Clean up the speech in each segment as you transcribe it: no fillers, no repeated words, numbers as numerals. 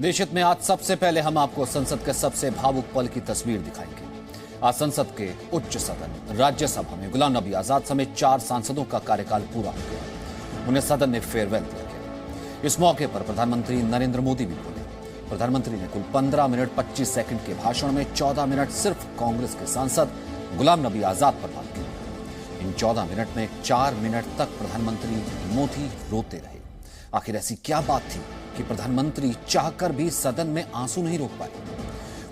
देशहित में आज सबसे पहले हम आपको संसद के सबसे भावुक पल की तस्वीर दिखाएंगे। आज संसद के उच्च सदन राज्यसभा में गुलाम नबी आजाद समेत 4 सांसदों का कार्यकाल पूरा हो गया। उन्हें सदन ने फेयरवेल दिया गया। इस मौके पर प्रधानमंत्री नरेंद्र मोदी भी बोले। प्रधानमंत्री ने कुल 15 मिनट 25 सेकंड के भाषण में 14 मिनट सिर्फ कांग्रेस के सांसद गुलाम नबी आजाद पर बात की। इन 14 मिनट में 4 मिनट तक प्रधानमंत्री मोदी रोते रहे। आखिर ऐसी क्या बात थी कि प्रधानमंत्री चाहकर भी सदन में आंसू नहीं रोक पाए?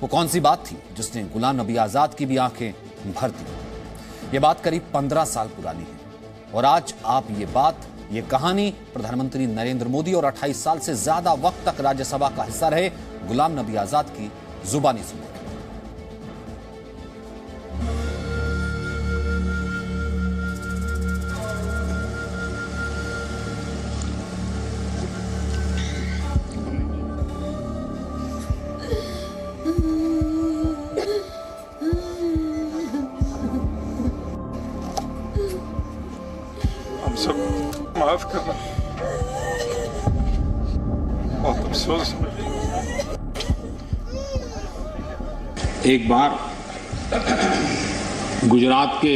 वो कौन सी बात थी जिसने गुलाम नबी आजाद की भी आंखें भर दी? ये बात करीब 15 साल पुरानी है और आज आप ये कहानी प्रधानमंत्री नरेंद्र मोदी और 28 साल से ज्यादा वक्त तक राज्यसभा का हिस्सा रहे गुलाम नबी आजाद की जुबानी सुनेंगे। सब माफ करना, बहुत अफसोस। एक बार गुजरात के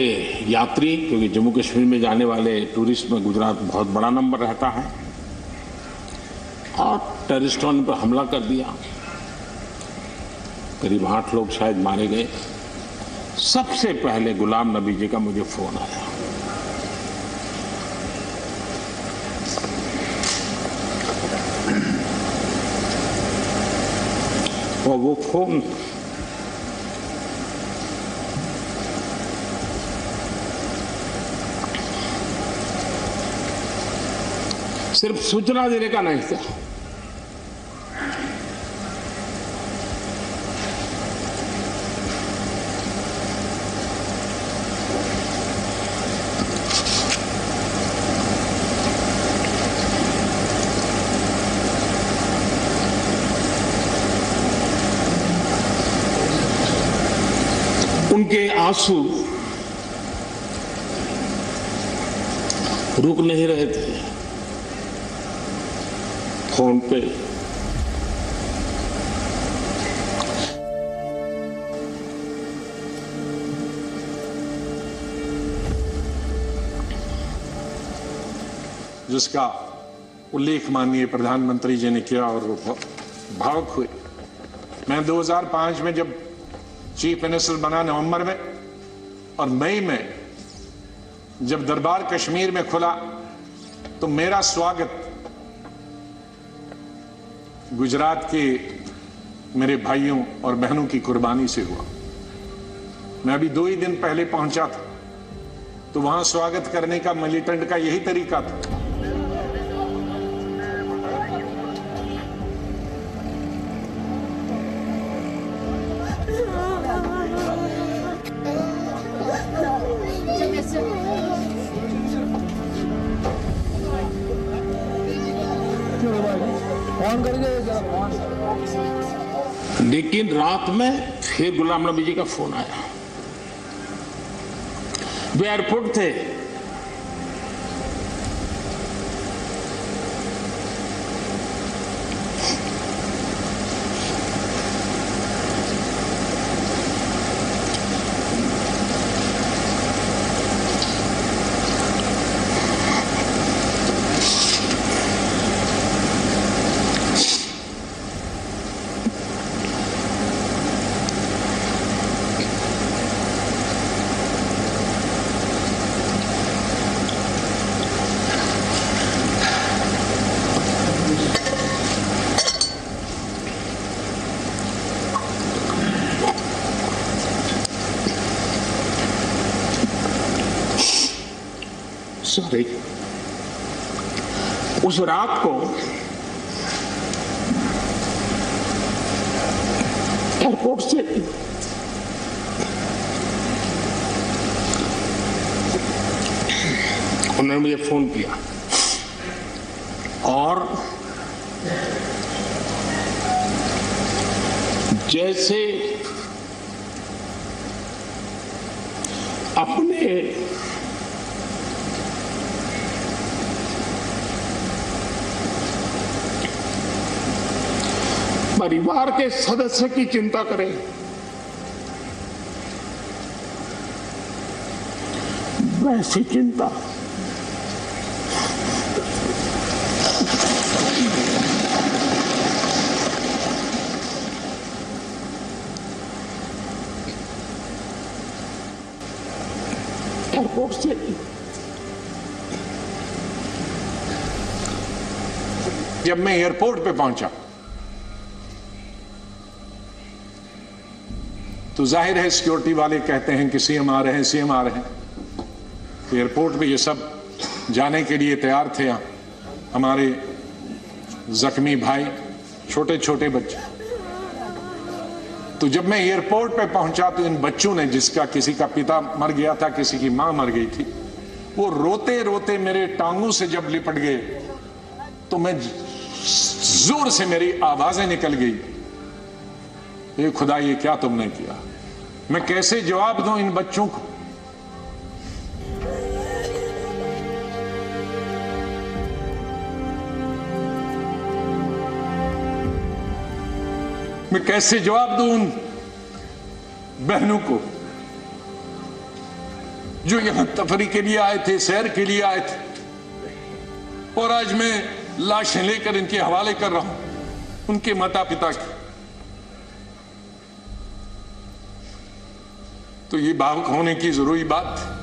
यात्री, क्योंकि जम्मू कश्मीर में जाने वाले टूरिस्ट में गुजरात बहुत बड़ा नंबर रहता है, और टेररिस्टों ने पर हमला कर दिया। करीब 8 लोग शायद मारे गए। सबसे पहले गुलाम नबी जी का मुझे फोन आया। और वो फोन सिर्फ सूचना देने का नहीं था, उनके आंसू रुक नहीं रहे थे। फोन पे जिसका उल्लेख माननीय प्रधानमंत्री जी ने किया और वो भावुक हुए। मैं 2005 में जब चीफ मिनिस्टर बना नवंबर में, और मई में जब दरबार कश्मीर में खुला, तो मेरा स्वागत गुजरात के मेरे भाइयों और बहनों की कुर्बानी से हुआ। मैं अभी 2 ही दिन पहले पहुंचा था, तो वहां स्वागत करने का मिलिटेंट का यही तरीका था। लेकिन रात में फिर गुलाम नबी जी का फोन आया। वे एयरपोर्ट थे। सॉरी, उस रात को एयरपोर्ट से उन्होंने मुझे फोन किया और जैसे अपने परिवार के सदस्य की चिंता करें, वैसी चिंता एयरपोर्ट से जब मैं एयरपोर्ट पे पहुंचा तो जाहिर है सिक्योरिटी वाले कहते हैं कि सीएम आ रहे हैं, सीएम आ रहे हैं। तो एयरपोर्ट पे ये सब जाने के लिए तैयार थे। हमारे जख्मी भाई, छोटे छोटे बच्चे। तो जब मैं एयरपोर्ट पे पहुंचा तो इन बच्चों ने, जिसका किसी का पिता मर गया था, किसी की मां मर गई थी, वो रोते रोते मेरे टांगों से जब लिपट गए तो मैं जोर से मेरी आवाजें निकल गई, ये खुदा ये क्या तुमने किया। मैं कैसे जवाब दूं इन बच्चों को। मैं कैसे जवाब दूं उन बहनों को जो यहां तफरी के लिए आए थे, सैर के लिए आए थे, और आज मैं लाशें लेकर इनके हवाले कर रहा हूं उनके माता पिता की। तो ये भावुक होने की जरूरी बात है।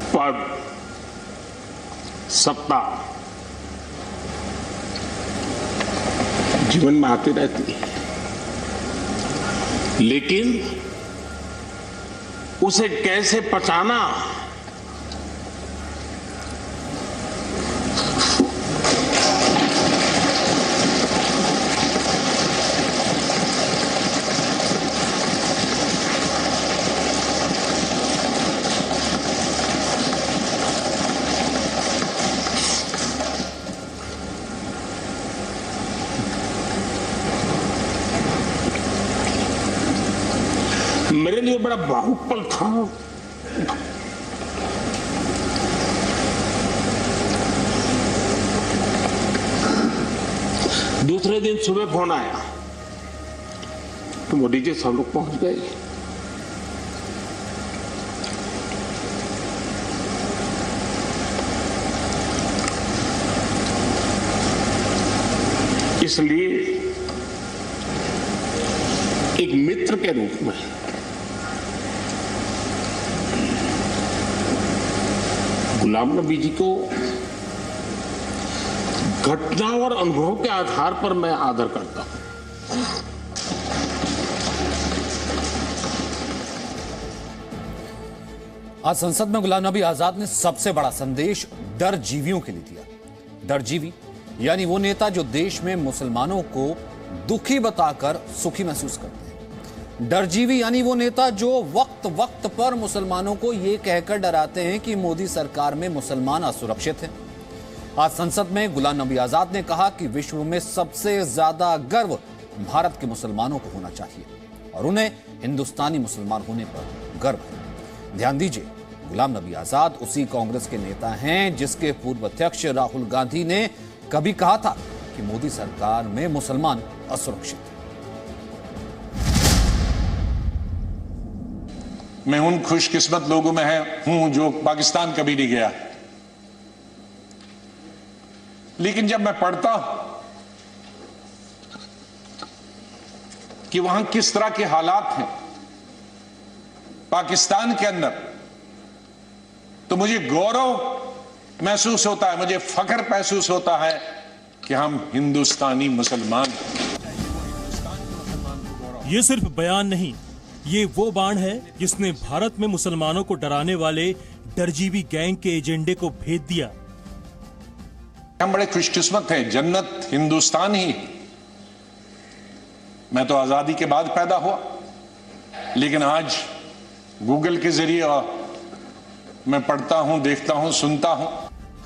पद, सत्ता जीवन में आती रहती है, लेकिन उसे कैसे पचाना, मेरे लिए बड़ा भावुक पल था। दूसरे दिन सुबह फोन आया तो मोदी जी सब लोग पहुंच गए। इसलिए एक मित्र के रूप में गुलाम नबी जी को घटना और अनुभव के आधार पर मैं आदर करता हूं। आज संसद में गुलाम नबी आजाद ने सबसे बड़ा संदेश डर जीवियों के लिए दिया। डर जीवी यानी वो नेता जो देश में मुसलमानों को दुखी बताकर सुखी महसूस करते हैं। डरजीवी यानी वो नेता जो वक्त वक्त पर मुसलमानों को ये कहकर डराते हैं कि मोदी सरकार में मुसलमान असुरक्षित हैं। आज संसद में गुलाम नबी आजाद ने कहा कि विश्व में सबसे ज्यादा गर्व भारत के मुसलमानों को होना चाहिए और उन्हें हिंदुस्तानी मुसलमान होने पर गर्व है। ध्यान दीजिए, गुलाम नबी आजाद उसी कांग्रेस के नेता हैं जिसके पूर्व अध्यक्ष राहुल गांधी ने कभी कहा था कि मोदी सरकार में मुसलमान असुरक्षित हैं। मैं उन खुशकिस्मत लोगों में हूं जो पाकिस्तान कभी नहीं गया, लेकिन जब मैं पढ़ता हूं कि वहां किस तरह के हालात हैं पाकिस्तान के अंदर, तो मुझे गौरव महसूस होता है, मुझे फख्र महसूस होता है कि हम हिंदुस्तानी मुसलमान। ये सिर्फ बयान नहीं, ये वो बाण है जिसने भारत में मुसलमानों को डराने वाले डरजीवी गैंग के एजेंडे को भेद दिया। हम बड़े खुशकिस्मत हैं, जन्नत हिंदुस्तान ही। मैं तो आजादी के बाद पैदा हुआ, लेकिन आज गूगल के जरिए मैं पढ़ता हूं, देखता हूं, सुनता हूं,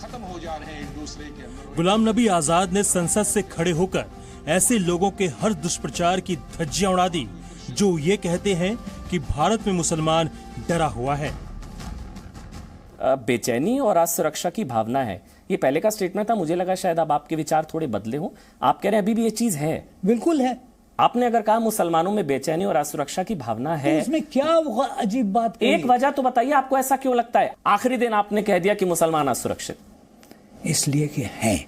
खत्म हो जा रहे हैं एक दूसरे के अंदर। गुलाम नबी आजाद ने संसद से खड़े होकर ऐसे लोगों के हर दुष्प्रचार की धज्जियां उड़ा दी जो ये कहते हैं कि भारत में मुसलमान डरा हुआ है। बेचैनी और असुरक्षा की भावना है, ये पहले का स्टेटमेंट था। मुझे लगा शायद अब आपके विचार थोड़े बदले हो। आप कह रहे हैं अभी भी ये चीज है। बिल्कुल है। आपने अगर कहा मुसलमानों में बेचैनी और असुरक्षा की भावना है, तो इसमें क्या अजीब बात कही? एक वजह तो बताइए, आपको ऐसा क्यों लगता है? आखिरी दिन आपने कह दिया कि मुसलमान असुरक्षित। इसलिए कि हैं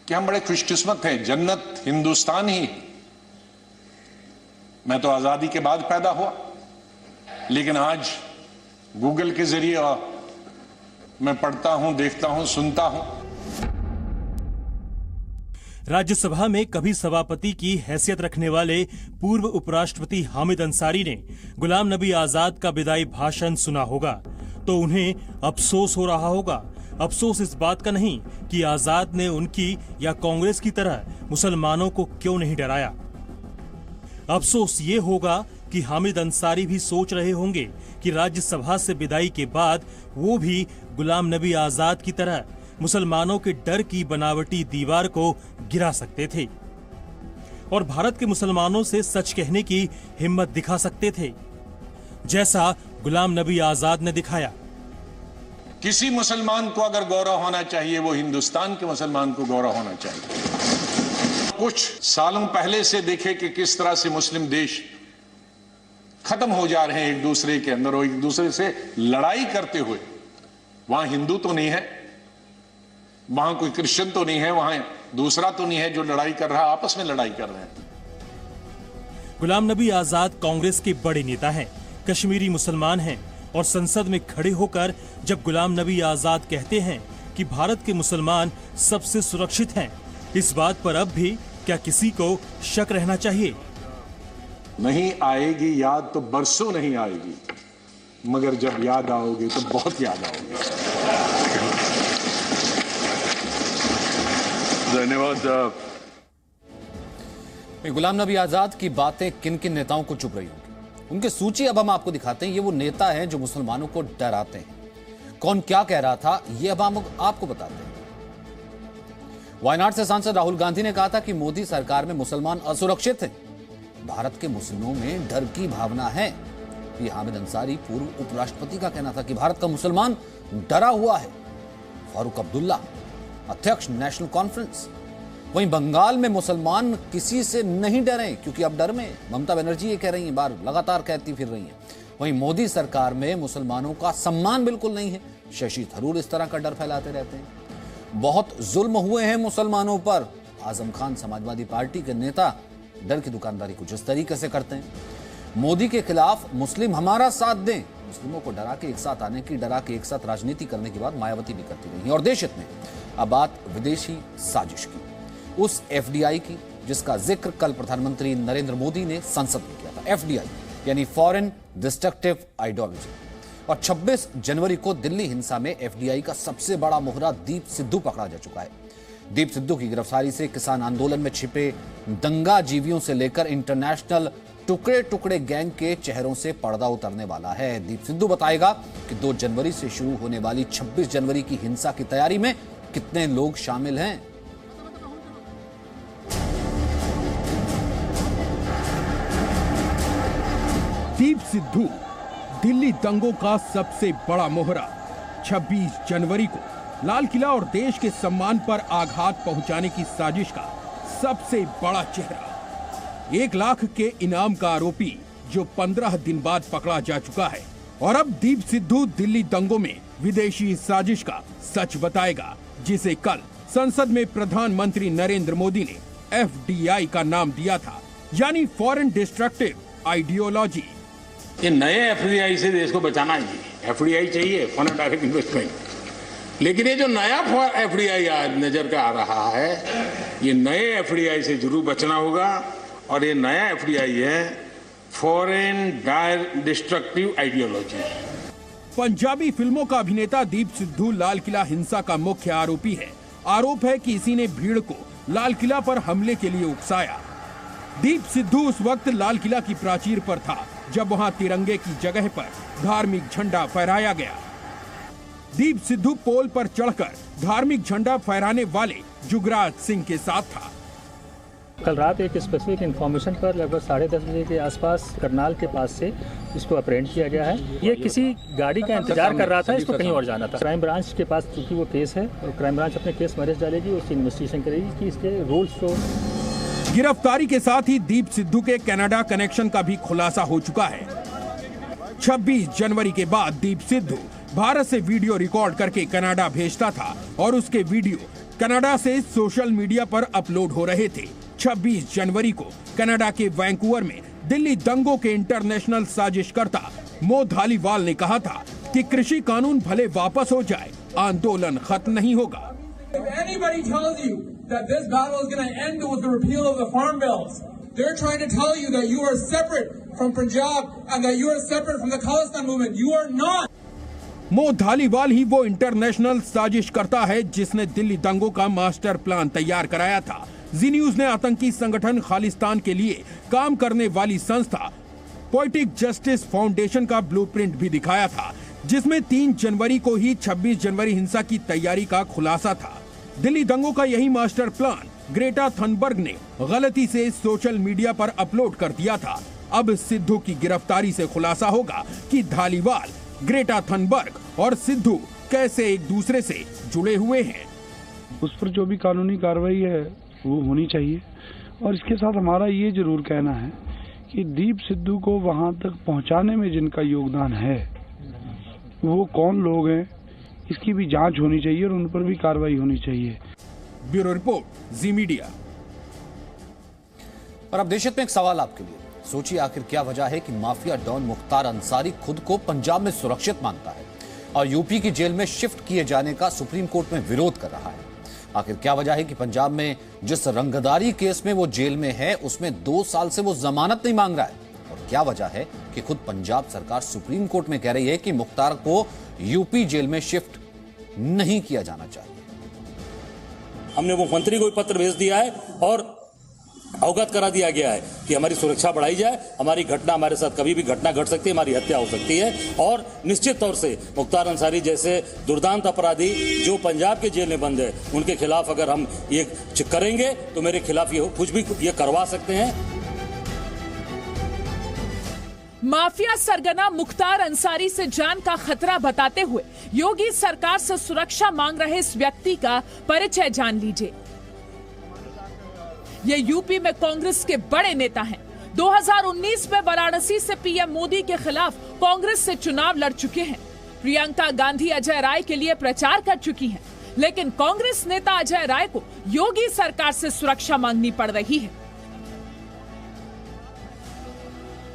कि हम बड़े खुशकिस्मत हैं, जन्नत हिंदुस्तान ही। मैं तो आजादी के बाद पैदा हुआ, लेकिन आज गूगल के जरिए मैं पढ़ता हूं, देखता हूं, सुनता हूं। राज्यसभा में कभी सभापति की हैसियत रखने वाले पूर्व उपराष्ट्रपति हामिद अंसारी ने गुलाम नबी आजाद का विदाई भाषण सुना होगा तो उन्हें अफसोस हो रहा होगा। अफसोस इस बात का नहीं कि आजाद ने उनकी या कांग्रेस की तरह मुसलमानों को क्यों नहीं डराया। अफसोस ये होगा कि हामिद अंसारी भी सोच रहे होंगे कि राज्यसभा से विदाई के बाद वो भी गुलाम नबी आजाद की तरह मुसलमानों के डर की बनावटी दीवार को गिरा सकते थे और भारत के मुसलमानों से सच कहने की हिम्मत दिखा सकते थे, जैसा गुलाम नबी आजाद ने दिखाया। किसी मुसलमान को अगर गौरव होना चाहिए, वो हिंदुस्तान के मुसलमान को गौरव होना चाहिए। कुछ सालों पहले से देखे कि किस तरह से मुस्लिम देश खत्म हो जा रहे हैं एक दूसरे के अंदर और एक दूसरे से लड़ाई करते हुए। वहां हिंदू तो नहीं है, वहां कोई क्रिश्चियन तो नहीं है, वहां दूसरा तो नहीं है जो लड़ाई कर रहा, आपस में लड़ाई कर रहे हैं। गुलाम नबी आजाद कांग्रेस के बड़े नेता हैं, कश्मीरी मुसलमान हैं और संसद में खड़े होकर जब गुलाम नबी आजाद कहते हैं कि भारत के मुसलमान सबसे सुरक्षित हैं, इस बात पर अब भी क्या किसी को शक रहना चाहिए? नहीं आएगी याद तो बरसों नहीं आएगी, मगर जब याद आओगे तो बहुत याद आओगे। धन्यवाद। गुलाम नबी आजाद की बातें किन किन नेताओं को चुभ रही होंगी, उनकी सूची अब हम आपको दिखाते हैं। ये वो नेता हैं जो मुसलमानों को डराते हैं। कौन क्या कह रहा था ये अब हम आपको बताते हैं। वायनाड से सांसद राहुल गांधी ने कहा था कि मोदी सरकार में मुसलमान असुरक्षित हैं, भारत के मुस्लिमों में डर की भावना है। ये हामिद अंसारी पूर्व उपराष्ट्रपति का कहना था कि भारत का मुसलमान डरा हुआ है। फारूक अब्दुल्ला अध्यक्ष नेशनल कॉन्फ्रेंस। वहीं बंगाल में मुसलमान किसी से नहीं डरे क्योंकि अब डर में, ममता बनर्जी ये कह रही हैं, बार लगातार कहती फिर रही हैं। वहीं मोदी सरकार में मुसलमानों का सम्मान बिल्कुल नहीं है, शशि थरूर इस तरह का डर फैलाते रहते हैं। बहुत जुल्म हुए हैं मुसलमानों पर। आजम खान समाजवादी पार्टी के नेता डर की दुकानदारी कुछ इस तरीके से करते हैं। मोदी के खिलाफ मुस्लिम हमारा साथ दें, मुस्लिमों को डरा के एक साथ आने की, डरा के एक साथ राजनीति करने की बात मायावती भी करती रही। और देश हित में अब बात विदेशी साजिश की, उस एफडीआई की जिसका जिक्र कल प्रधानमंत्री नरेंद्र मोदी ने संसद में किया था। एफडीआई यानी फॉरेन डिस्ट्रक्टिव आइडियोलॉजी। और 26 जनवरी को दिल्ली हिंसा में एफडीआई का सबसे बड़ा मोहरा दीप सिद्धू पकड़ा जा चुका है। दीप सिद्धू की गिरफ्तारी से किसान आंदोलन में छिपे दंगा जीवियों से लेकर इंटरनेशनल टुकड़े टुकड़े गैंग के चेहरों से पर्दा उतरने वाला है। दीप सिद्धू बताएगा कि 2 जनवरी से शुरू होने वाली 26 जनवरी की हिंसा की तैयारी में कितने लोग शामिल हैं। दीप सिद्धू दिल्ली दंगों का सबसे बड़ा मोहरा। 26 जनवरी को लाल किला और देश के सम्मान पर आघात पहुंचाने की साजिश का सबसे बड़ा चेहरा। 1 लाख के इनाम का आरोपी जो 15 दिन बाद पकड़ा जा चुका है। और अब दीप सिद्धू दिल्ली दंगों में विदेशी साजिश का सच बताएगा, जिसे कल संसद में प्रधानमंत्री नरेंद्र मोदी ने एफडीआई का नाम दिया था, यानी फॉरेन डिस्ट्रक्टिव आइडियोलॉजी। ये नए एफडीआई से देश को बचाना है। एफडीआई चाहिए, फॉरेन डायरेक्ट इन्वेस्टमेंट, लेकिन ये जो नया एफडीआई आज नजर का आ रहा है, ये नए एफडीआई से जरूर बचना होगा। और ये नया एफडीआई है फॉरेन डिस्ट्रक्टिव आइडियोलॉजी। पंजाबी फिल्मों का अभिनेता दीप सिद्धू लाल किला हिंसा का मुख्य आरोपी है। आरोप है कि इसी ने भीड़ को लाल किला पर हमले के लिए उकसाया। दीप सिद्धू उस वक्त लाल किला की प्राचीर पर था जब वहां तिरंगे की जगह पर धार्मिक झंडा फहराया गया। दीप सिद्धू पोल पर चढ़कर धार्मिक झंडा फहराने वाले जुगराज सिंह के साथ था। कल रात एक स्पेसिफिक इन्फॉर्मेशन पर लगभग 10:30 बजे के आसपास करनाल के पास से इसको अपरेंट किया गया है। ये किसी गाड़ी का इंतजार कर रहा था, इसको कहीं और जाना था। क्राइम ब्रांच के पास चूंकि वो केस है और क्राइम ब्रांच अपने केस में अरेस्ट डालेगी, उसकी इन्वेस्टिगेशन करेगी कि इसके रूल्स को। गिरफ्तारी के साथ ही दीप सिद्धू के कनाडा कनेक्शन का भी खुलासा हो चुका है। 26 जनवरी के बाद दीप सिद्धू भारत से वीडियो रिकॉर्ड करके कनाडा भेजता था और उसके वीडियो कनाडा से सोशल मीडिया पर अपलोड हो रहे थे। 26 जनवरी को कनाडा के वैंकूवर में दिल्ली दंगों के इंटरनेशनल साजिशकर्ता मो धालीवाल ने कहा था कि कृषि कानून भले वापस हो जाए, आंदोलन खत्म नहीं होगा। If anybody tells you that this battle is going to end with the repeal of the farm bills, they're trying to tell you that you are separate from Punjab and that you are separate from the Khalistan movement. You are not. मो धालीवाल ही वो international साजिशकर्ता है जिसने दिल्ली दंगों का master plan तैयार कराया था। जी news ने आतंकी संगठन खालिस्तान के लिए काम करने वाली संस्था पोएटिक जस्टिस फाउंडेशन का ब्लूप्रिंट भी दिखाया था, जिसमें 3 जनवरी को ही 26 जनवरी हिंसा की तैयारी का खुलासा था। दिल्ली दंगों का यही मास्टर प्लान ग्रेटा थनबर्ग ने गलती से सोशल मीडिया पर अपलोड कर दिया था। अब सिद्धू की गिरफ्तारी से खुलासा होगा कि धालीवाल, ग्रेटा थनबर्ग और सिद्धू कैसे एक दूसरे से जुड़े हुए हैं। उस पर जो भी कानूनी कार्रवाई है वो होनी चाहिए और इसके साथ हमारा ये जरूर कहना है कि दीप सिद्धू को वहां तक पहुंचाने में जिनका योगदान है वो कौन लोग हैं, इसकी भी जांच होनी चाहिए और उन पर भी कार्रवाई होनी चाहिए। ब्यूरो रिपोर्ट, जी मीडिया। और अब देशहित में एक सवाल आपके लिए। सोचिए आखिर क्या वजह है कि माफिया डॉन मुख्तार अंसारी खुद को पंजाब में सुरक्षित मानता है और यूपी की जेल में शिफ्ट किए जाने का सुप्रीम कोर्ट में विरोध कर रहा है। आखिर क्या वजह है कि पंजाब में जिस रंगदारी केस में वो जेल में है उसमें 2 साल से वो जमानत नहीं मांग रहा है, और क्या वजह है कि खुद पंजाब सरकार सुप्रीम कोर्ट में कह रही है कि मुख्तार को यूपी जेल में शिफ्ट नहीं किया जाना चाहिए। हमने मुख्यमंत्री को पत्र भेज दिया है और अवगत करा दिया गया है कि हमारी सुरक्षा बढ़ाई जाए। हमारी घटना, हमारे साथ कभी भी घटना घट सकती है, हमारी हत्या हो सकती है और निश्चित तौर से मुख्तार अंसारी जैसे दुर्दांत अपराधी जो पंजाब के जेल में बंद है उनके खिलाफ अगर हम ये करेंगे तो मेरे खिलाफ ये कुछ भी ये करवा सकते हैं। माफिया सरगना मुख्तार अंसारी से जान का खतरा बताते हुए योगी सरकार से सुरक्षा मांग रहे इस व्यक्ति का परिचय जान लीजिए। ये यूपी में कांग्रेस के बड़े नेता हैं। 2019 में वाराणसी से पीएम मोदी के खिलाफ कांग्रेस से चुनाव लड़ चुके हैं। प्रियंका गांधी अजय राय के लिए प्रचार कर चुकी हैं, लेकिन कांग्रेस नेता अजय राय को योगी सरकार से सुरक्षा मांगनी पड़ रही है।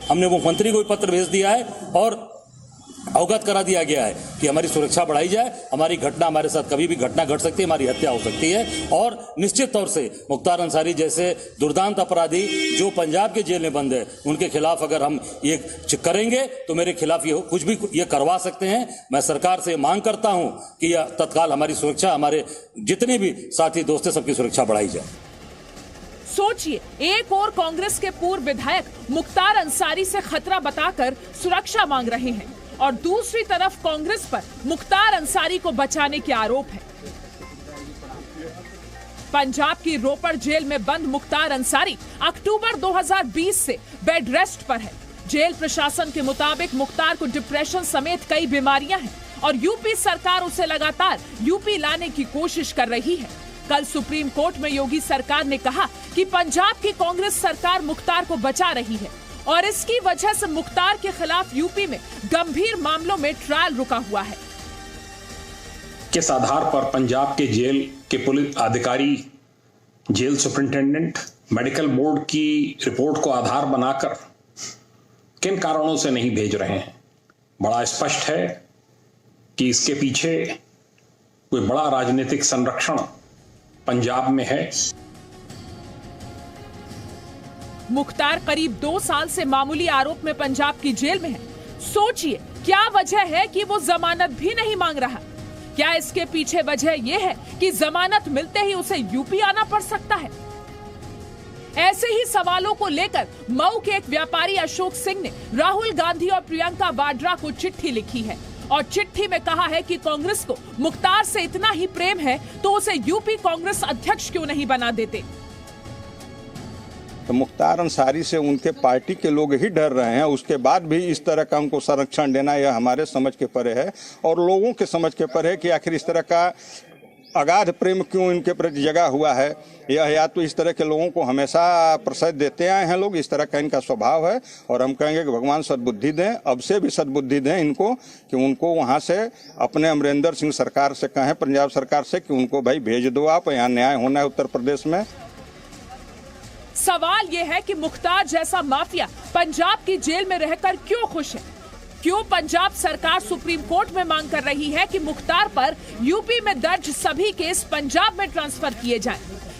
हमने मुख्यमंत्री को पत्र भेज दिया है और अवगत करा दिया गया है कि हमारी सुरक्षा बढ़ाई जाए। हमारी घटना, हमारे साथ कभी भी घटना घट सकती है, हमारी हत्या हो सकती है और निश्चित तौर से मुख्तार अंसारी जैसे दुर्दांत अपराधी जो पंजाब के जेल में बंद है उनके खिलाफ अगर हम ये करेंगे तो मेरे खिलाफ ये कुछ भी ये करवा सकते हैं। मैं सरकार से मांग करता हूं कि यह तत्काल हमारी सुरक्षा, हमारे जितने भी साथी दोस्त हैं सबकी सुरक्षा बढ़ाई जाए। सोचिए, एक और कांग्रेस के पूर्व विधायक मुख्तार अंसारी से खतरा बताकर सुरक्षा मांग रहे हैं और दूसरी तरफ कांग्रेस पर मुख्तार अंसारी को बचाने के आरोप है। पंजाब की रोपड़ जेल में बंद मुख्तार अंसारी अक्टूबर 2020 से बेड रेस्ट पर है। जेल प्रशासन के मुताबिक मुख्तार को डिप्रेशन समेत कई बीमारियां हैं और यूपी सरकार उसे लगातार यूपी लाने की कोशिश कर रही है। कल सुप्रीम कोर्ट में योगी सरकार ने कहा कि पंजाब की कांग्रेस सरकार मुख्तार को बचा रही है और इसकी वजह से मुख्तार के खिलाफ यूपी में गंभीर मामलों में ट्रायल रुका हुआ है। किस आधार पर पंजाब के जेल के पुलिस अधिकारी, जेल सुपरिंटेंडेंट, मेडिकल बोर्ड की रिपोर्ट को आधार बनाकर किन कारणों से नहीं भेज रहे हैं? बड़ा स्पष्ट है कि इसके पीछे कोई बड़ा राजनीतिक संरक्षण पंजाब में है। मुख्तार करीब 2 साल से मामूली आरोप में पंजाब की जेल में है। सोचिए, क्या वजह है कि वो जमानत भी नहीं मांग रहा? क्या इसके पीछे वजह यह है कि जमानत मिलते ही उसे यूपी आना पड़ सकता है? ऐसे ही सवालों को लेकर मऊ के एक व्यापारी अशोक सिंह ने राहुल गांधी और प्रियंका वाड्रा को चिट्ठी लिखी है और चिट्ठी में कहा है कि कांग्रेस को मुख्तार से इतना ही प्रेम है तो उसे यूपी कांग्रेस अध्यक्ष क्यों नहीं बना देते। तो मुख्तार अंसारी से उनके पार्टी के लोग ही डर रहे हैं। उसके बाद भी इस तरह का उनको संरक्षण देना यह हमारे समझ के परे है और लोगों के समझ के परे है कि आखिर इस तरह का अगाध प्रेम क्यों इनके प्रति जगा हुआ है। यह या तो इस तरह के लोगों को हमेशा प्रसाद देते आए हैं लोग, इस तरह का इनका स्वभाव है और हम कहेंगे कि भगवान सद्बुद्धि दें, अब से भी सद्बुद्धि दें इनको कि उनको वहाँ से अपने अमरिंदर सिंह सरकार से कहें, पंजाब सरकार से कि उनको भाई भेज दो आप, यहाँ न्याय होना है उत्तर प्रदेश में। सवाल यह है कि मुख्तार जैसा माफिया पंजाब की जेल में रहकर क्यों खुश है? क्यों पंजाब सरकार सुप्रीम कोर्ट में मांग कर रही है कि मुख्तार पर यूपी में दर्ज सभी केस पंजाब में ट्रांसफर किए जाएं?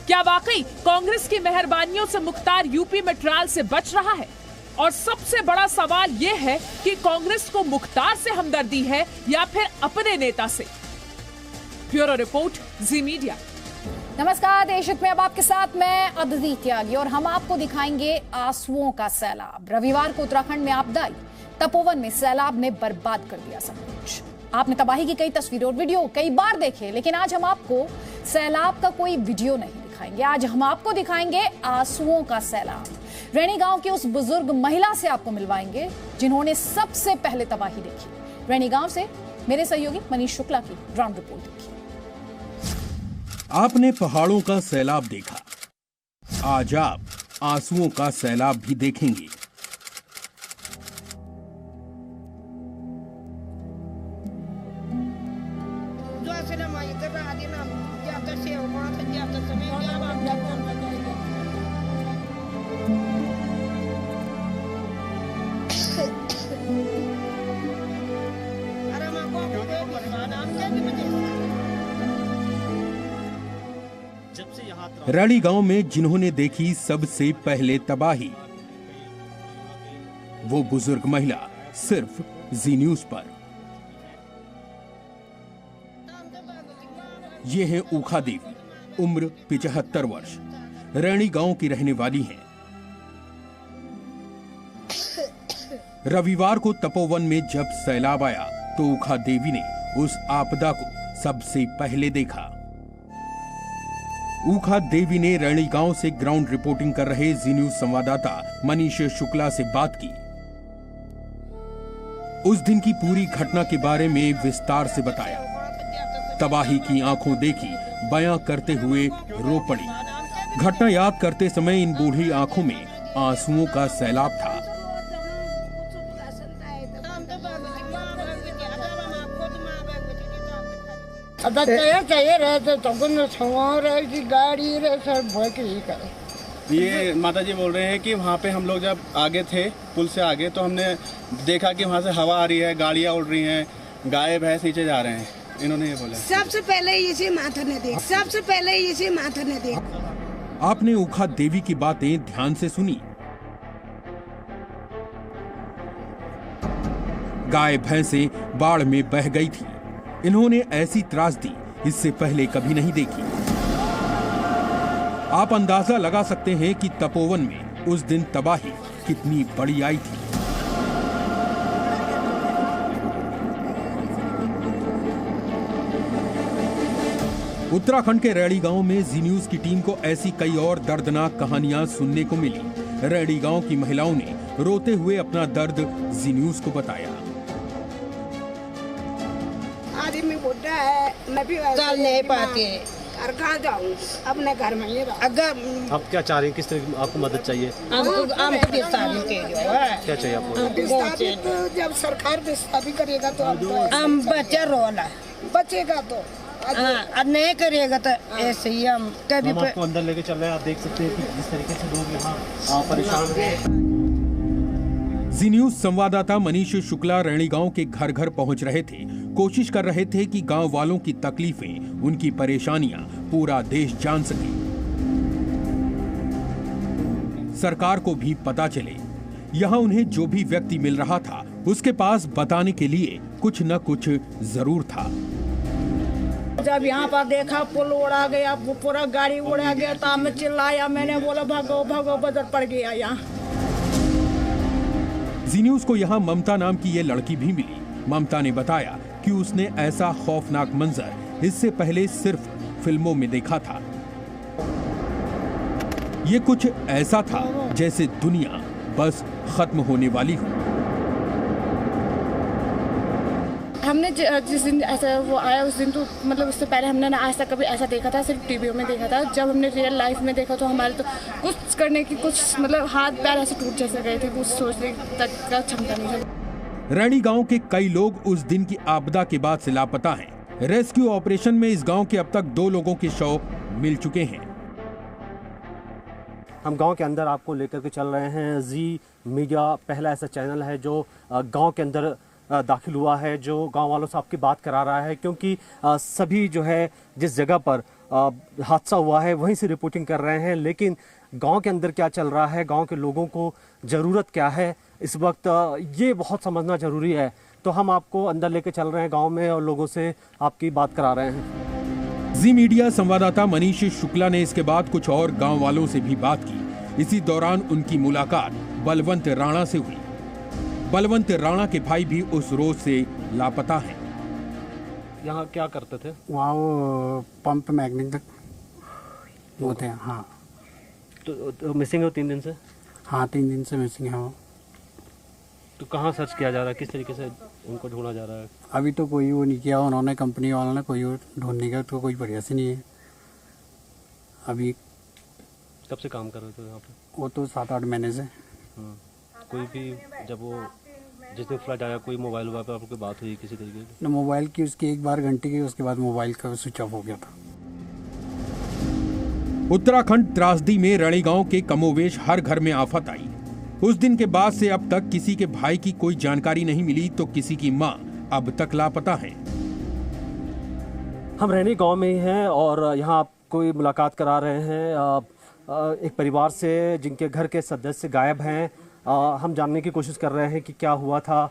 क्या वाकई कांग्रेस की मेहरबानियों से मुख्तार यूपी में ट्रायल से बच रहा है? और सबसे बड़ा सवाल यह है कि कांग्रेस को मुख्तार से हमदर्दी है या फिर अपने नेता से? ब्यूरो रिपोर्ट, जी मीडिया। नमस्कार, देशहित में अब आपके साथ मैं अदिति त्यागी और हम आपको दिखाएंगे आंसुओं का सैलाब। रविवार को उत्तराखंड में आपदा आई, तपोवन में सैलाब ने बर्बाद कर दिया सब कुछ। आपने तबाही की कई तस्वीरें और वीडियो कई बार देखे, लेकिन आज हम आपको सैलाब का कोई वीडियो नहीं दिखाएंगे। आज हम आपको दिखाएंगे आंसुओं का सैलाब। रैणी गांव की उस बुजुर्ग महिला से आपको मिलवाएंगे जिन्होंने सबसे पहले तबाही देखी। रैणी गांव से मेरे सहयोगी मनीष शुक्ला की ग्राउंड रिपोर्ट देखी। आपने पहाड़ों का सैलाब देखा, आज आप आंसुओं का सैलाब भी देखेंगे। रैणी गांव में जिन्होंने देखी सबसे पहले तबाही, वो बुजुर्ग महिला सिर्फ जी न्यूज पर। ये है ऊखा देवी, उम्र 75 वर्ष, रैणी गांव की रहने वाली हैं। रविवार को तपोवन में जब सैलाब आया तो ऊखा देवी ने उस आपदा को सबसे पहले देखा। ऊखा देवी ने रैणी गांव से ग्राउंड रिपोर्टिंग कर रहे जी न्यूज संवाददाता मनीष शुक्ला से बात की। उस दिन की पूरी घटना के बारे में विस्तार से बताया। तबाही की आंखों देखी बयां करते हुए रो पड़ी। घटना याद करते समय इन बूढ़ी आंखों में आंसुओं का सैलाब था। चाहिए रहते तो गाड़ी ये माता जी बोल रहे हैं कि वहाँ पे हम लोग जब आगे थे पुल से आगे तो हमने देखा कि वहाँ से हवा आ रही है, गाड़ियाँ उड़ रही हैं, गाय भैंस नीचे जा रहे हैं। इन्होंने ये बोला सबसे पहले इसे माथा ने देख, सबसे पहले इसे माथा ने देख। आपने ऊखा देवी की बातें ध्यान से सुनी। गाय भैंसें बाढ़ में बह गई थी। इन्होंने ऐसी त्रासदी इससे पहले कभी नहीं देखी। आप अंदाजा लगा सकते हैं कि तपोवन में उस दिन तबाही कितनी बड़ी आई थी। उत्तराखंड के रैणी गांव में जी न्यूज की टीम को ऐसी कई और दर्दनाक कहानियां सुनने को मिली। रैणी गांव की महिलाओं ने रोते हुए अपना दर्द जी न्यूज को बताया। आदमी बुढ़ा है, मैं भी चल नहीं पाती है, घर कहाँ जाऊँ, अपने घर में ही रहो। अगर आप क्या चाह रही हैं, किस तरह की आपको मदद चाहिए? हमको विस्थापित क्या चाहिए आपको? विस्थापित जब सरकार विस्थापित करेगा तो हम बच्चा रोना बचेगा तो नहीं करेगा तो ऐसे ही हम कभी आपको अंदर लेके चल रहे हैं। आप देख सकते हैं कि जिस तरीके से लोग यहाँ परेशान हैं। जी न्यूज संवाददाता मनीष शुक्ला रैणी गांव के घर घर पहुंच रहे थे। कोशिश कर रहे थे कि गांव वालों की तकलीफें, उनकी परेशानियां पूरा देश जान सके, सरकार को भी पता चले। यहाँ उन्हें जो भी व्यक्ति मिल रहा था उसके पास बताने के लिए कुछ न कुछ जरूर था। जब यहाँ पर देखा पुल उड़ा गया, पूरा गाड़ी उड़ा गया तो मैं चिल्लाया, मैंने बोला भागो भागो, बदर पड़ गया यहाँ। जी न्यूज को यहाँ ममता नाम की ये लड़की भी मिली। ममता ने बताया कि उसने ऐसा खौफनाक मंजर इससे पहले सिर्फ फिल्मों में देखा था। ये कुछ ऐसा था जैसे दुनिया बस खत्म होने वाली हो। हमने जिस दिन ऐसा वो आया उस दिन तो मतलब उससे पहले हमने ना आज तक कभी ऐसा देखा था, सिर्फ टीवी में देखा था। जब हमने रियल लाइफ में देखा तो हमारे तो कुछ करने की कुछ मतलब हाथ पैर ऐसे टूट जैसे गए थे, कुछ सोचने तक का क्षमता नहीं थी। रैणी गांव के कई लोग उस दिन की आपदा के बाद से लापता हैं। रेस्क्यू ऑपरेशन में इस गांव के अब तक 2 लोगों के शव मिल चुके हैं। हम गांव के अंदर आपको लेकर के चल रहे हैं। जी मीडिया पहला ऐसा चैनल है जो गांव के अंदर दाखिल हुआ है, जो गांव वालों से आपकी बात करा रहा है, क्योंकि सभी जो है जिस जगह पर हादसा हुआ है वहीं से रिपोर्टिंग कर रहे हैं। लेकिन गांव के अंदर क्या चल रहा है, गांव के लोगों को ज़रूरत क्या है इस वक्त, ये बहुत समझना ज़रूरी है। तो हम आपको अंदर लेके चल रहे हैं गांव में और लोगों से आपकी बात करा रहे हैं। जी मीडिया संवाददाता मनीष शुक्ला ने इसके बाद कुछ और गांव वालों से भी बात की। इसी दौरान उनकी मुलाकात बलवंत राणा से हुई। बलवंत राणा के भाई भी उस रोज से लापता हैं। यहाँ क्या करते थे? वहाँ वो पंप मैकेनिक होते हैं। हाँ। तो मिसिंग हो 3 दिन से? हाँ 3 दिन से मिसिंग है वो। तो कहाँ सर्च किया जा रहा है, किस तरीके से उनको ढूंढा जा रहा है? अभी तो कोई वो नहीं किया उन्होंने, कंपनी वालों ने कोई ढूंढने का तो कोई प्रयास ही नहीं है अभी। कब से काम कर रहे थे यहाँ पे? वो तो 7-8 महीने से। कोई भी जब वो जिस दिन फ्लड आया कोई मोबाइल पर आपको बात हुई किसी तरीके की? मोबाइल की उसकी 1 बार घंटे की, उसके बाद मोबाइल का स्विच ऑफ हो गया था। उत्तराखंड त्रासदी में रैणी गांव के कमोवेश हर घर में आफत आई। उस दिन के बाद से अब तक किसी के भाई की कोई जानकारी नहीं मिली तो किसी की मां अब तक लापता है। हम रैणी गांव में ही हैं और यहाँ आपको मुलाकात करा रहे हैं एक परिवार से जिनके घर के सदस्य गायब हैं। हम जानने की कोशिश कर रहे हैं कि क्या हुआ था।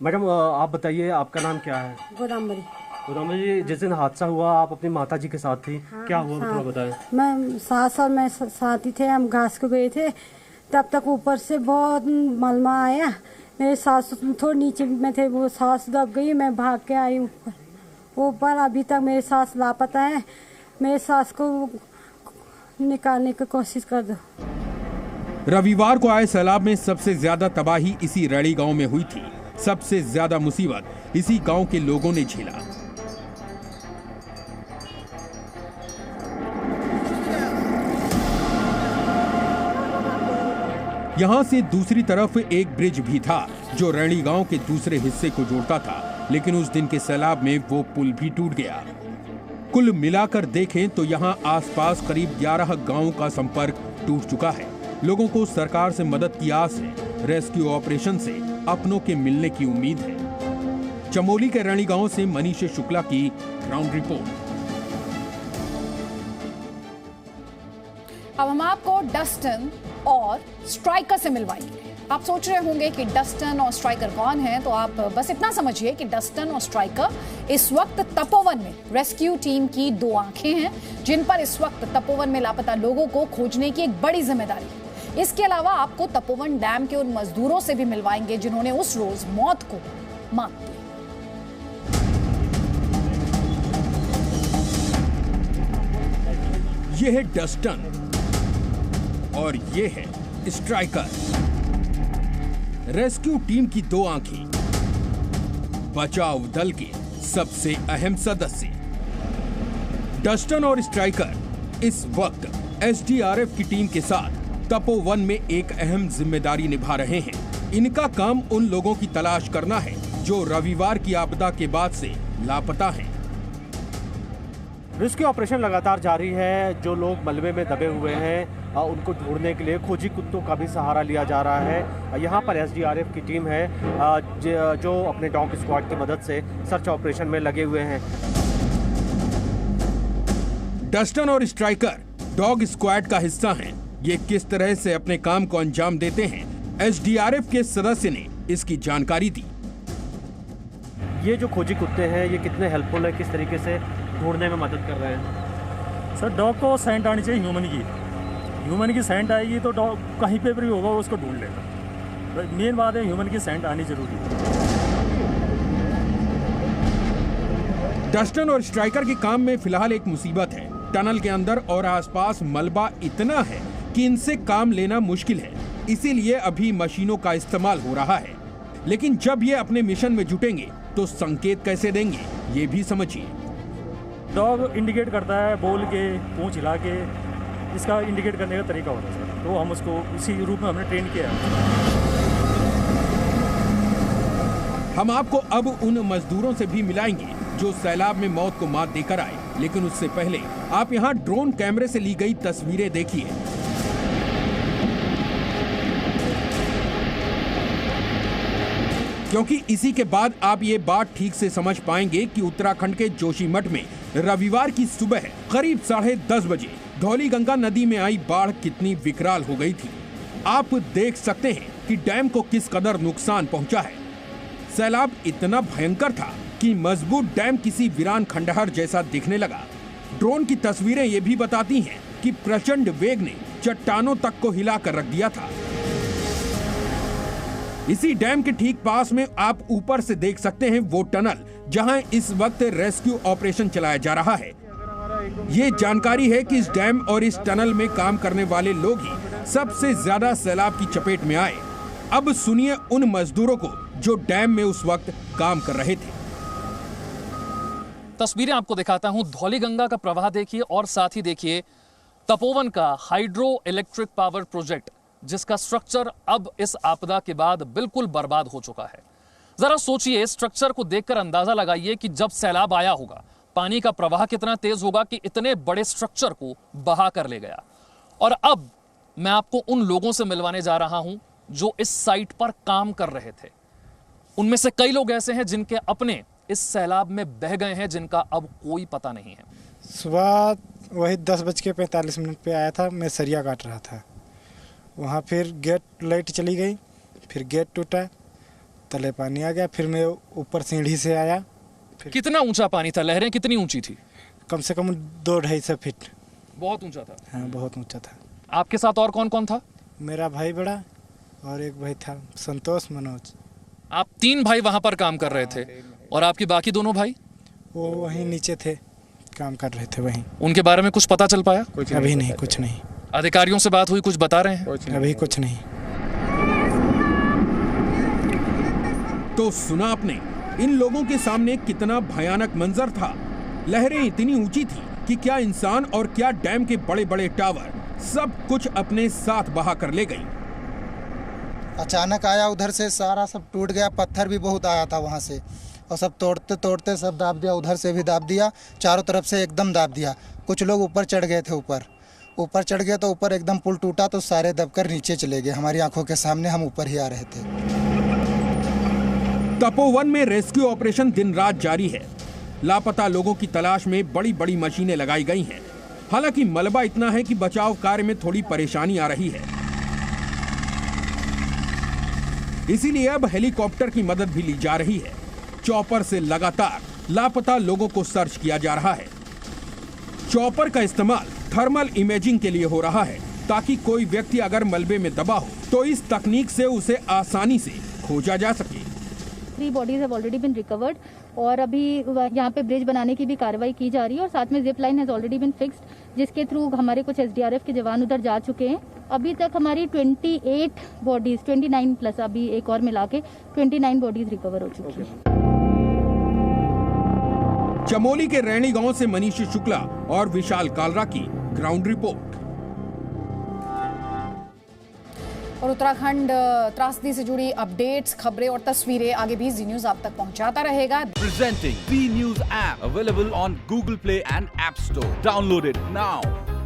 मैडम आप बताइए, आपका नाम क्या है? गोदामरी। गोदामरी जी, जिस दिन हादसा हुआ आप अपनी माता जी के साथ थी। हाँ, क्या हुआ थोड़ा बताएं। मैं सास और मैं साथ ही थे, हम घास को गए थे, तब तक ऊपर से बहुत मलमा आया। मेरे सास थोड़ी नीचे में थे, वो सास दब गई, मैं भाग के आई ऊपर। अभी तक मेरे सास लापता है, मेरे सास को निकालने की कोशिश कर दो। रविवार को आए सैलाब में सबसे ज्यादा तबाही इसी रैणी गांव में हुई थी। सबसे ज्यादा मुसीबत इसी गांव के लोगों ने झेला। यहां से दूसरी तरफ एक ब्रिज भी था जो रैणी गांव के दूसरे हिस्से को जोड़ता था, लेकिन उस दिन के सैलाब में वो पुल भी टूट गया। कुल मिलाकर देखें तो यहां आसपास करीब 11 गांवों का संपर्क टूट चुका है। लोगों को सरकार से मदद की आस है। रेस्क्यू ऑपरेशन से अपनों के मिलने की उम्मीद है। चमोली के रैणी गांव से मनीष शुक्ला की ग्राउंड रिपोर्ट। अब हम आपको डस्टन और स्ट्राइकर से मिलवाएंगे। आप सोच रहे होंगे कि डस्टन और स्ट्राइकर कौन है, तो आप बस इतना समझिए कि डस्टन और स्ट्राइकर इस वक्त तपोवन में रेस्क्यू टीम की 2 आंखें हैं, जिन पर इस वक्त तपोवन में लापता लोगों को खोजने की एक बड़ी जिम्मेदारी है। इसके अलावा आपको तपोवन डैम के उन मजदूरों से भी मिलवाएंगे जिन्होंने उस रोज मौत को मात दी। ये है डस्टन और ये है स्ट्राइकर, रेस्क्यू टीम की 2 आंखें, बचाव दल के सबसे अहम सदस्य। डस्टन और स्ट्राइकर इस वक्त एसडीआरएफ की टीम के साथ तपोवन में एक अहम जिम्मेदारी निभा रहे हैं। इनका काम उन लोगों की तलाश करना है जो रविवार की आपदा के बाद से लापता हैं। रेस्क्यू ऑपरेशन लगातार जारी है। जो लोग मलबे में दबे हुए हैं उनको ढूंढने के लिए खोजी कुत्तों का भी सहारा लिया जा रहा है। यहाँ पर एसडीआरएफ की टीम है जो अपने डॉग स्क्वाड की मदद से सर्च ऑपरेशन में लगे हुए हैं। डस्टन और स्ट्राइकर डॉग स्क्वाड का हिस्सा हैं। ये किस तरह से अपने काम को अंजाम देते हैं, एसडीआरएफ के सदस्य ने इसकी जानकारी दी। ये जो खोजी कुत्ते हैं ये कितने हेल्पफुल है, किस तरीके से ढूंढने में मदद कर रहे हैं? सर डॉग को सेंट आनी चाहिए ह्यूमन की सेंट आएगी तो डॉग कहीं पे भी होगा उसको ढूंढ लेगा। मेन बात है ह्यूमन की सेंट आनी जरूरी है। डस्टन और स्ट्राइकर के काम में फिलहाल एक मुसीबत है। टनल के अंदर और आसपास मलबा इतना है कि इनसे काम लेना मुश्किल है, इसीलिए अभी मशीनों का इस्तेमाल हो रहा है। लेकिन जब ये अपने मिशन में जुटेंगे तो संकेत कैसे देंगे, ये भी समझिए। डॉग इंडिकेट करता है बोल के, पूंछ हिला के, इसका इंडिकेट करने का तरीका होता है सर, तो हम उसको इसी रूप में हमने ट्रेन किया है। हम आपको अब उन मजदूरों से भी मिलाएंगे जो सैलाब में मौत को मात देकर आए, लेकिन उससे पहले आप यहाँ ड्रोन कैमरे से ली गई तस्वीरें देखिए। क्योंकि इसी के बाद आप ये बात ठीक से समझ पाएंगे कि उत्तराखंड के जोशीमठ में रविवार की सुबह करीब 10:30 बजे धौलीगंगा नदी में आई बाढ़ कितनी विकराल हो गई थी। आप देख सकते हैं कि डैम को किस कदर नुकसान पहुंचा है। सैलाब इतना भयंकर था कि मजबूत डैम किसी वीरान खंडहर जैसा दिखने लगा। ड्रोन की तस्वीरें ये भी बताती हैं कि प्रचंड वेग ने चट्टानों तक को हिलाकर रख दिया था। इसी डैम के ठीक पास में आप ऊपर से देख सकते हैं वो टनल जहां इस वक्त रेस्क्यू ऑपरेशन चलाया जा रहा है। ये जानकारी है कि इस डैम और इस टनल में काम करने वाले लोग ही सबसे ज्यादा सैलाब की चपेट में आए। अब सुनिए उन मजदूरों को जो डैम में उस वक्त काम कर रहे थे। तस्वीरें आपको दिखाता हूं, धौलीगंगा का प्रवाह देखिए और साथ ही देखिए तपोवन का हाइड्रो इलेक्ट्रिक पावर प्रोजेक्ट, जिसका स्ट्रक्चर अब इस आपदा के बाद बिल्कुल बर्बाद हो चुका है। जरा सोचिए, स्ट्रक्चर को देखकर अंदाजा लगाइए कि जब सैलाब आया होगा पानी का प्रवाह कितना तेज होगा कि इतने बड़े स्ट्रक्चर को बहा कर ले गया। और अब मैं आपको उन लोगों से मिलवाने जा रहा हूं जो इस साइट पर काम कर रहे थे। उनमें से कई लोग ऐसे हैं जिनके अपने इस सैलाब में बह गए हैं, जिनका अब कोई पता नहीं है। सुबह वही 10:45 पे आया था, मैं सरिया काट रहा था। वहाँ फिर गेट लाइट चली गई, फिर गेट टूटा, तले पानी आ गया, फिर मैं ऊपर सीढ़ी से आया। कितना ऊंचा पानी था? लहरें कितनी ऊंची थी? कम से कम 2-2.5 फीट। बहुत ऊंचा था। हाँ, बहुत ऊंचा था। आपके साथ और कौन कौन था? मेरा भाई बड़ा और एक भाई था, संतोष, मनोज। आप 3 भाई वहां पर काम कर रहे थे और आपके बाकी दोनों भाई? वो वहीं नीचे थे, काम कर रहे थे वहीं। उनके बारे में कुछ पता चल पाया? अभी नहीं, कुछ नहीं। अधिकारियों से बात हुई, कुछ बता रहे हैं? अभी कुछ नहीं। तो सुना आपने, इन लोगों के सामने कितना भयानक मंजर था। लहरें इतनी ऊंची थी कि क्या इंसान और क्या डैम के बड़े बड़े टावर सब कुछ अपने साथ बहा कर ले गई। अचानक आया उधर से, सारा सब टूट गया, पत्थर भी बहुत आया था वहाँ से, और सब तोड़ते तोड़ते सब दाब दिया, उधर से भी दाब दिया, चारों तरफ से एकदम दाब दिया। कुछ लोग ऊपर चढ़ गए थे, ऊपर चढ़ गए तो ऊपर एकदम पुल टूटा तो सारे दबकर नीचे चले गए। हमारी आंखों के सामने, हम ऊपर ही आ रहे थे। तपोवन में रेस्क्यू ऑपरेशन दिन रात जारी है। लापता लोगों की तलाश में बड़ी बड़ी मशीनें लगाई गई हैं। हालांकि मलबा इतना है कि बचाव कार्य में थोड़ी परेशानी आ रही है, इसीलिए अब हेलीकॉप्टर की मदद भी ली जा रही है। चॉपर से लगातार लापता लोगों को सर्च किया जा रहा है। चॉपर का इस्तेमाल थर्मल इमेजिंग के लिए हो रहा है, ताकि कोई व्यक्ति अगर मलबे में दबा हो तो इस तकनीक से उसे आसानी से खोजा जा सके। 3 bodies have already been recovered और अभी यहाँ पे ब्रिज बनाने की भी कार्रवाई की जा रही है और साथ में zip line has already been fixed, जिसके थ्रू हमारे कुछ SDRF के जवान उधर जा चुके हैं। अभी तक हमारी 28 बॉडीज, 29 प्लस अभी एक और मिला के 29 बॉडीज रिकवर हो चुकी हैं। चमोली के रैणी गांव से मनीष शुक्ला और विशाल कालरा की ग्राउंड रिपोर्ट। और उत्तराखंड त्रासदी से जुड़ी अपडेट्स, खबरें और तस्वीरें आगे भी जी न्यूज आप तक पहुंचाता रहेगा। Presenting B News app available on Google Play and App Store. Download it now.